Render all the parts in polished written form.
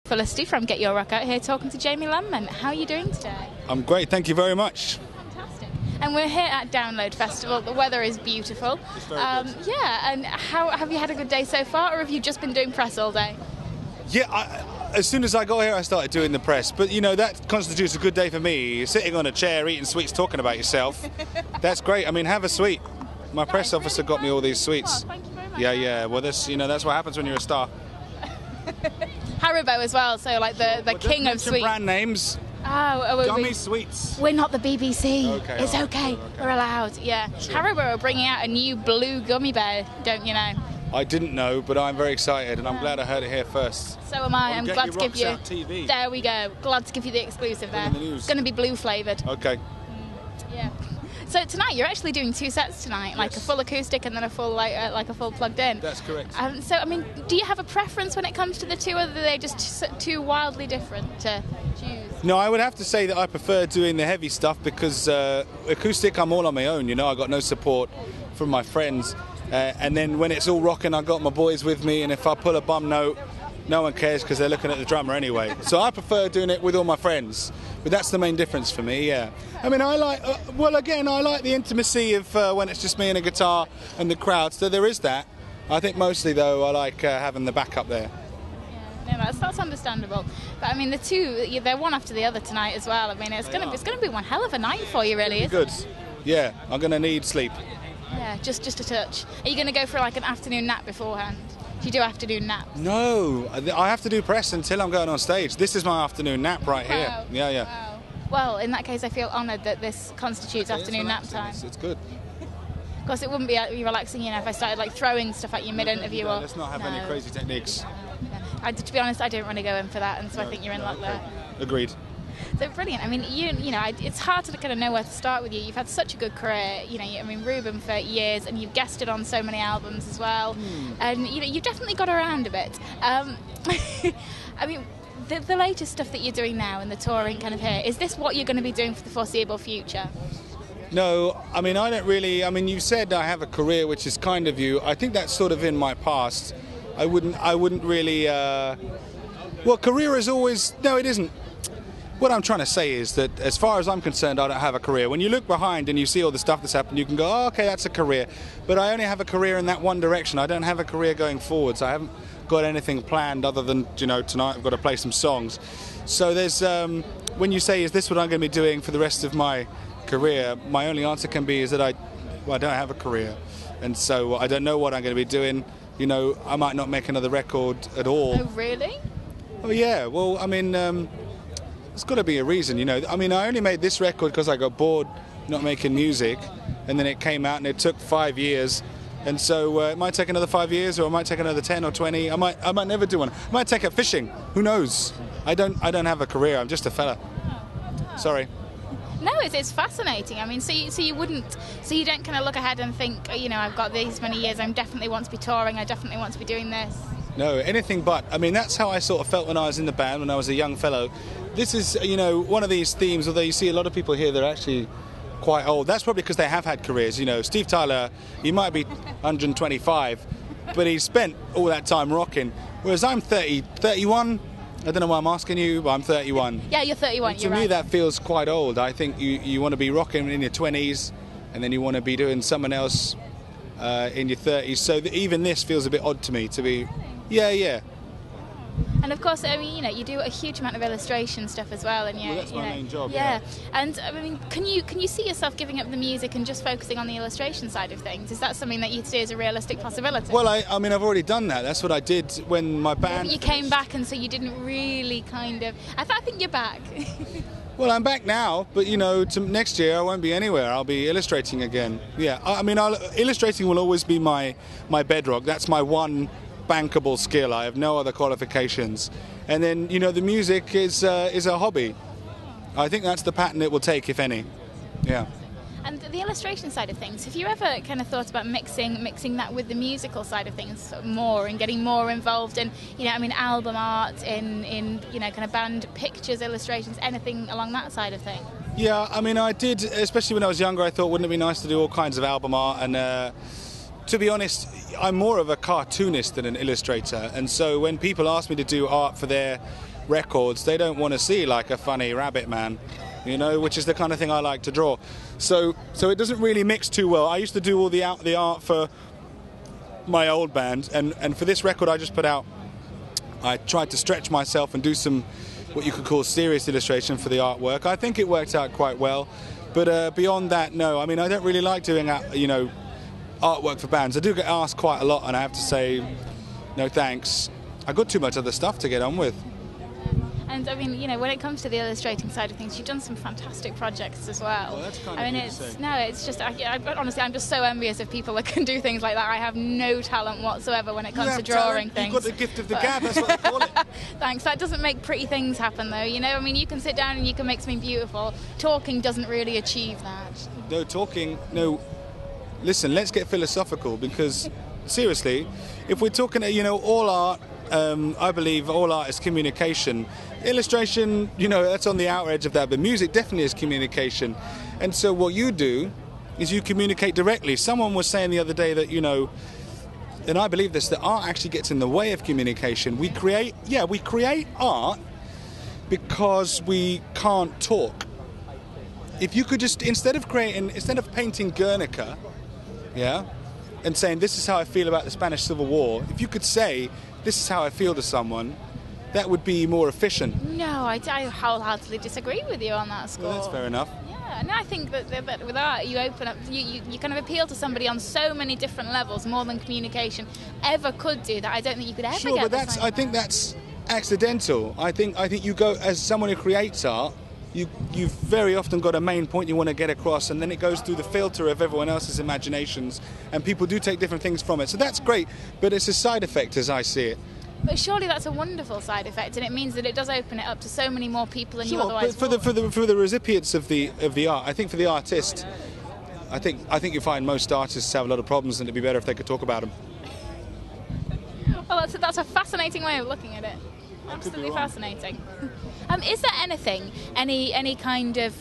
Felicity from Get Your Rock Out here talking to Jamie Lenman. How are you doing today? I'm great, thank you very much. Fantastic. And we're here at Download Festival. The weather is beautiful. It's very good. Yeah, and how have you had a good day so far, or have you just been doing press all day? Yeah, as soon as I got here I started doing the press, but you know, that constitutes a good day for me. Sitting on a chair, eating sweets, talking about yourself. That's great. I mean, have a sweet. My press officer got me all these sweets. Oh, thank you very much. Yeah, well that's what happens when you're a star. Haribo as well, so like the king of sweets. Brand names. Gummy sweets. We're not the BBC. Okay, it's okay. We're allowed. Yeah. Sure. Haribo are bringing out a new blue gummy bear, don't you know? I didn't know, but I'm very excited, and I'm glad I heard it here first. So am I. I'm glad to give you. TV. There we go. Glad to give you the exclusive there. It's going to be blue flavoured. Okay. Yeah. So tonight you're actually doing two sets tonight, like a full acoustic and then a full like a full plugged in. That's correct. So I mean, do you have a preference when it comes to the two, or are they just too wildly different to choose? No, I would have to say that I prefer doing the heavy stuff because acoustic, I'm all on my own. You know, I got no support from my friends, and then when it's all rocking, I got my boys with me, and if I pull a bum note, no one cares because they're looking at the drummer anyway. So I prefer doing it with all my friends. But that's the main difference for me, yeah. I mean, I like the intimacy of when it's just me and a guitar and the crowd, so there is that. I think mostly, though, I like having the backup there. Yeah, no, that's understandable. But I mean, the two, they're one after the other tonight as well. I mean, it's going to be one hell of a night for you, really, isn't it? Good. Yeah, I'm going to need sleep. Yeah, just a touch. Are you going to go for like an afternoon nap beforehand? Do you do afternoon naps? No, I have to do press until I'm going on stage. This is my afternoon nap right here. Yeah. Wow. Well, in that case, I feel honoured that this constitutes afternoon nap time. It's good. Of course, it wouldn't be relaxing, you know, if I started like throwing stuff at you mid-interview. No, let's not have any crazy techniques. To be honest, I don't want to go in for that, and so I think you're in luck there. Agreed. So brilliant. I mean, you know, it's hard to kind of know where to start with you. You've had such a good career. You know, I mean, Ruben for years, and you've guested on so many albums as well. And you know, you've definitely got around a bit. I mean, the latest stuff that you're doing now and the touring kind of here, is this what you're going to be doing for the foreseeable future? No, I mean, I don't really. I mean, you said I have a career, which is kind of you. I think that's sort of in my past. I wouldn't really. Well, career is always. No, it isn't. What I'm trying to say is that as far as I'm concerned, I don't have a career. When you look behind and you see all the stuff that's happened, you can go, oh, okay, that's a career. But I only have a career in that one direction. I don't have a career going forwards. I haven't got anything planned other than, you know, tonight I've got to play some songs. So there's, when you say, is this what I'm going to be doing for the rest of my career, my only answer can be is that I don't have a career. And so I don't know what I'm going to be doing. You know, I might not make another record at all. Oh, really? Oh, yeah. Well, I mean... there's got to be a reason, you know. I mean, I only made this record because I got bored not making music, and then it came out and it took 5 years, and so it might take another 5 years, or it might take another 10 or 20. I might never do one. I might take up fishing. Who knows? I don't have a career. I'm just a fella. Sorry. No, it's fascinating. I mean, so you don't kind of look ahead and think, you know, I've got these many years. I definitely want to be touring. I definitely want to be doing this. No, anything but. I mean, that's how I sort of felt when I was in the band, when I was a young fellow. This is, you know, one of these themes, although you see a lot of people here that are actually quite old. That's probably because they have had careers. You know, Steve Tyler, he might be 125, but he spent all that time rocking. Whereas I'm 31. I don't know why I'm asking you, but I'm 31. Yeah, you're 31, and to me, that feels quite old. I think you want to be rocking in your 20s, and then you want to be doing something else in your 30s. So even this feels a bit odd to me to be... Yeah. And of course, I mean, you know, you do a huge amount of illustration stuff as well, and that's my main job. Yeah. And I mean, can you see yourself giving up the music and just focusing on the illustration side of things? Is that something that you see as a realistic possibility? Well, I mean, I've already done that. That's what I did when my band. Yeah, you came back, and so you didn't really kind of. I think you're back. Well, I'm back now, but you know, next year I won't be anywhere. I'll be illustrating again. Yeah, I mean, illustrating will always be my bedrock. That's my one bankable skill. I have no other qualifications. And then, you know, the music is a hobby. I think that's the pattern it will take, if any. Yeah. And the illustration side of things, have you ever kind of thought about mixing that with the musical side of things more and getting more involved in, you know, I mean, album art, in you know, kind of band pictures, illustrations, anything along that side of things? Yeah, I mean, I did, especially when I was younger. I thought, wouldn't it be nice to do all kinds of album art? And to be honest, I'm more of a cartoonist than an illustrator. And so when people ask me to do art for their records, they don't want to see like a funny rabbit man, you know, which is the kind of thing I like to draw. So it doesn't really mix too well. I used to do all the art for my old band, and for this record I just put out, I tried to stretch myself and do some what you could call serious illustration for the artwork. I think it worked out quite well, but beyond that, no. I mean, I don't really like doing, you know, artwork for bands. I do get asked quite a lot, and I have to say, no thanks. I've got too much other stuff to get on with. And I mean, you know, when it comes to the illustrating side of things, you've done some fantastic projects as well. Well, that's kind of I mean, it's just, honestly, I'm just so envious of people that can do things like that. I have no talent whatsoever when it comes to drawing things. You've got the gift of the gab, that's what they call it. Thanks. That doesn't make pretty things happen, though. You know, I mean, you can sit down and you can make something beautiful. Talking doesn't really achieve that. No, talking, no. Listen, let's get philosophical, because seriously, if we're talking, you know, all art, I believe all art is communication. Illustration, you know, that's on the outer edge of that, but music definitely is communication. And so what you do is you communicate directly. Someone was saying the other day that, you know, and I believe this, that art actually gets in the way of communication. We create art because we can't talk. If you could just, instead of painting Guernica, yeah, and saying this is how I feel about the Spanish Civil War, if you could say this is how I feel to someone, that would be more efficient. No, I wholeheartedly disagree with you on that score. Well, that's fair enough. Yeah, no, I think that with art you open up, you kind of appeal to somebody on so many different levels, more than communication ever could do, that I don't think you could ever Sure, get but I think that's accidental. I think you go, as someone who creates art, you've very often got a main point you want to get across, and then it goes through the filter of everyone else's imaginations, and people do take different things from it. So that's great, but it's a side effect as I see it. But surely that's a wonderful side effect, and it means that it does open it up to so many more people than you otherwise would. But for the recipients of the art, I think for the artist, I think you find most artists have a lot of problems, and it'd be better if they could talk about them. Well, that's a fascinating way of looking at it. Absolutely fascinating. Is there anything, any kind of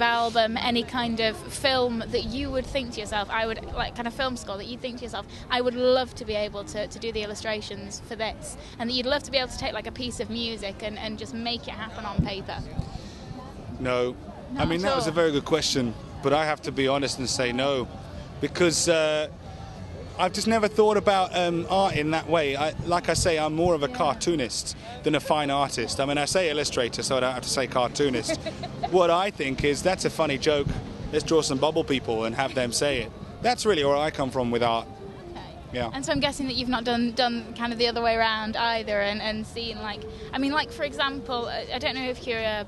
album, any kind of film that you would think to yourself, kind of film score that you'd think to yourself, I would love to be able to do the illustrations for this, and that you'd love to be able to take like a piece of music and just make it happen on paper? No. I mean, that was a very good question, but I have to be honest and say no, because I've just never thought about art in that way. Like I say, I'm more of a cartoonist than a fine artist. I mean, I say illustrator, so I don't have to say cartoonist. What I think is, that's a funny joke. Let's draw some bubble people and have them say it. That's really where I come from with art. Okay. Yeah. And so I'm guessing that you've not done kind of the other way around either, and seen like for example, I don't know if you're a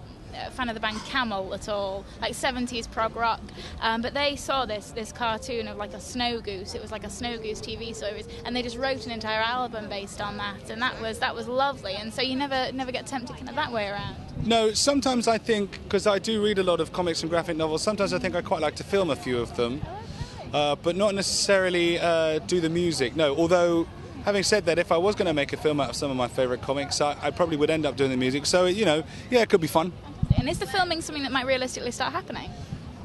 fan of the band Camel at all, like 70s prog rock, but they saw this cartoon of like a snow goose. It was like a snow goose TV series, and they just wrote an entire album based on that, and that was lovely. And so you never get tempted kind of that way around. No, sometimes I think, because I do read a lot of comics and graphic novels, sometimes I think I quite like to film a few of them, but not necessarily do the music. No, although having said that, if I was going to make a film out of some of my favourite comics, I probably would end up doing the music. So, you know, yeah, it could be fun. And is the filming something that might realistically start happening?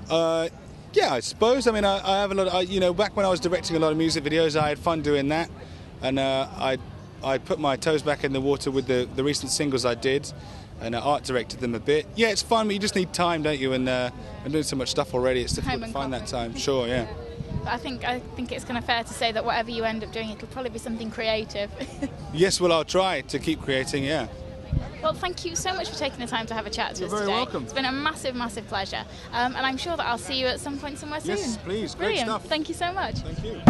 Yeah, I suppose. I mean, I have a lot of, you know, back when I was directing a lot of music videos, I had fun doing that. And I put my toes back in the water with the recent singles I did, and art directed them a bit. Yeah, it's fun, but you just need time, don't you? And I'm doing so much stuff already, it's difficult to find that time. Sure, yeah. But I think it's kind of fair to say that whatever you end up doing, it'll probably be something creative. Yes, well, I'll try to keep creating, yeah. Well, thank you so much for taking the time to have a chat to us today. You're very welcome. It's been a massive, massive pleasure. And I'm sure that I'll see you at some point somewhere soon. Yes, please. Brilliant. Great stuff. Thank you so much. Thank you.